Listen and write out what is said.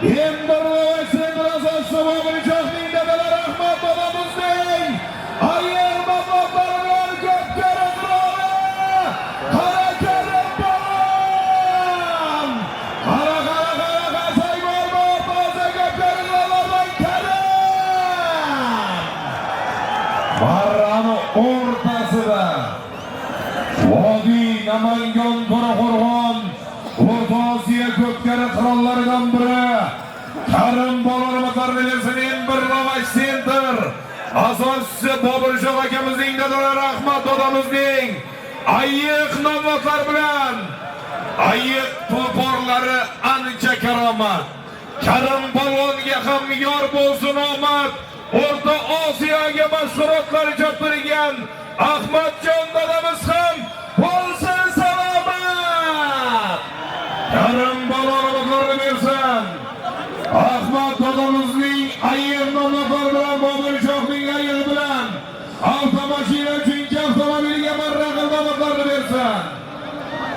Emdir'in asoschi Boburjoqning dadalari Ahmad bolamizning ayirma boblaridan ko'pga qiroli harakati balon. Qara saymor o'rtaga ko'plardan Karim. Marrani o'rtasida Vodiy Namangan To'raqo'rg'on O'rta Osiyo ko'pkari qirollaridan biri Karim Bolamizning bir ravash center asoschisi Boburjoq akamizning dadalari Ahmad dadamizning ayiq navbatlar bilan ayiq to'porlari ancha karomat. Karim Polvonga ham yor bo'lsin omad. O'rta Osiyoga mashg'ulotlar choptirgan Ahmadjon dadamiz ham bo'lsin salomat. Karim Polvonga bersin. Ahmad dadamiz